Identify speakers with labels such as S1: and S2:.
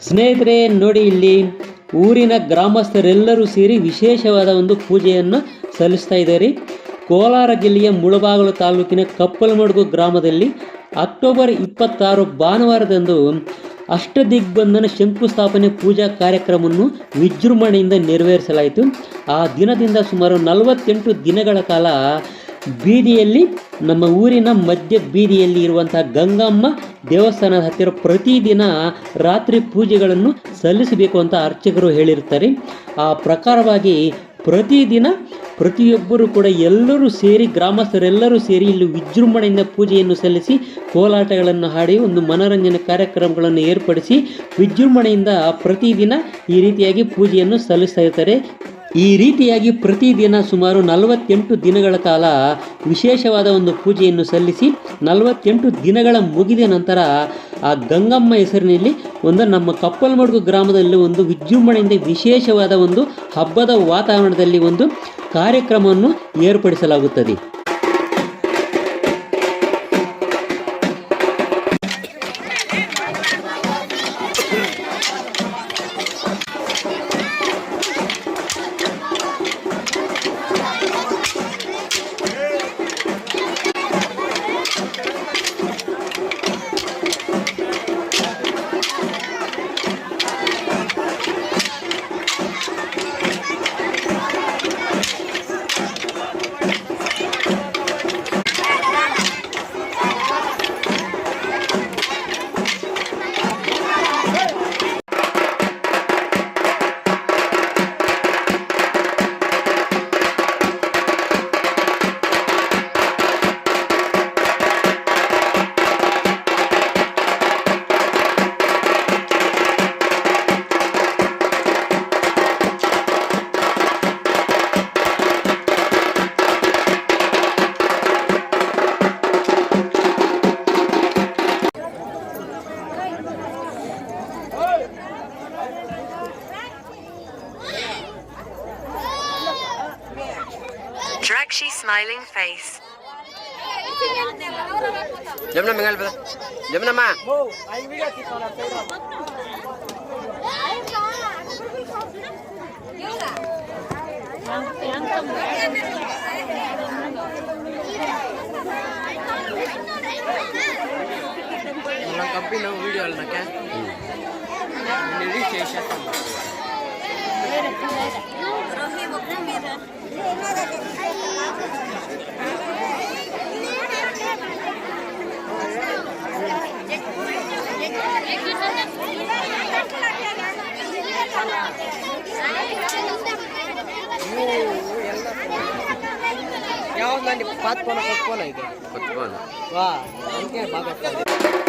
S1: ಸ್ನೇಹಿತರೆ ನೋಡಿ, ಇಲ್ಲಿ ಊರಿನ ಗ್ರಾಮಸ್ಥರೆಲ್ಲರೂ ಸೇರಿ ವಿಶೇಷವಾದ ಒಂದು ಪೂಜೆಯನ್ನು ಸಲ್ಲಿಸ್ತಾ ಇದ್ದಾರೆ. ಕೋಲಾರ ಜಿಲ್ಲೆಯ ಮುಳಬಾಗಿಲು ತಾಲೂಕಿನ ಕಪ್ಪಲಮಡುಗು ಗ್ರಾಮದಲ್ಲಿ ಅಕ್ಟೋಬರ್ 26 ಭಾನುವಾರದಂದು ಅಷ್ಟದಿಗ್ಬಂಧನ ಶಂಕುಸ್ಥಾಪನೆ ಪೂಜಾ ಕಾರ್ಯಕ್ರಮವನ್ನು ವಿಜೃಂಭಣೆಯಿಂದ ನೆರವೇರಿಸಲಾಯಿತು. ಆ ದಿನದಿಂದ ಸುಮಾರು 48 ದಿನಗಳ ಕಾಲ ಬೀದಿಯಲ್ಲಿ, ನಮ್ಮ ಊರಿನ ಮಧ್ಯ ಬೀದಿಯಲ್ಲಿ ಇರುವಂತಹ ಗಂಗಮ್ಮ ದೇವಸ್ಥಾನದ ಹತ್ತಿರ ಪ್ರತಿದಿನ ರಾತ್ರಿ ಪೂಜೆಗಳನ್ನು ಸಲ್ಲಿಸಬೇಕು ಅಂತ ಅರ್ಚಕರು ಹೇಳಿರ್ತಾರೆ. ಆ ಪ್ರಕಾರವಾಗಿ ಪ್ರತಿದಿನ ಪ್ರತಿಯೊಬ್ಬರು ಕೂಡ ಎಲ್ಲರೂ ಸೇರಿ, ಗ್ರಾಮಸ್ಥರೆಲ್ಲರೂ ಸೇರಿ ಇಲ್ಲಿ ವಿಜೃಂಭಣೆಯಿಂದ ಪೂಜೆಯನ್ನು ಸಲ್ಲಿಸಿ ಕೋಲಾಟಗಳನ್ನು ಹಾಡಿ ಒಂದು ಮನೋರಂಜನೆ ಕಾರ್ಯಕ್ರಮಗಳನ್ನು ಏರ್ಪಡಿಸಿ ವಿಜೃಂಭಣೆಯಿಂದ ಪ್ರತಿದಿನ ಈ ರೀತಿಯಾಗಿ ಪೂಜೆಯನ್ನು ಸಲ್ಲಿಸ್ತಾ ಇರ್ತಾರೆ. ಈ ರೀತಿಯಾಗಿ ಪ್ರತಿದಿನ ಸುಮಾರು 48 ದಿನಗಳ ಕಾಲ ವಿಶೇಷವಾದ ಒಂದು ಪೂಜೆಯನ್ನು ಸಲ್ಲಿಸಿ 48 ದಿನಗಳ ಮುಗಿದ ನಂತರ ಆ ಗಂಗಮ್ಮ ಹೆಸರಿನಲ್ಲಿ ನಮ್ಮ ಕಪ್ಪಲಮಡುಗು ಗ್ರಾಮದಲ್ಲಿ ಒಂದು ವಿಜೃಂಭಣೆಯಿಂದ ವಿಶೇಷವಾದ ಒಂದು ಹಬ್ಬದ ವಾತಾವರಣದಲ್ಲಿ ಒಂದು ಕಾರ್ಯಕ್ರಮವನ್ನು ಏರ್ಪಡಿಸಲಾಗುತ್ತದೆ.
S2: Drakshi smiling face.
S3: Jamna mengal ba? Jamna ma. Orang kampi na video alna kya? Niri chesha. ಯಾವ್ದು ನಾನು 4 ಫೋನ್ ಇದು 4 ಫೋನ್ ವಾ ಅದಕ್ಕೆ ಬಾಗ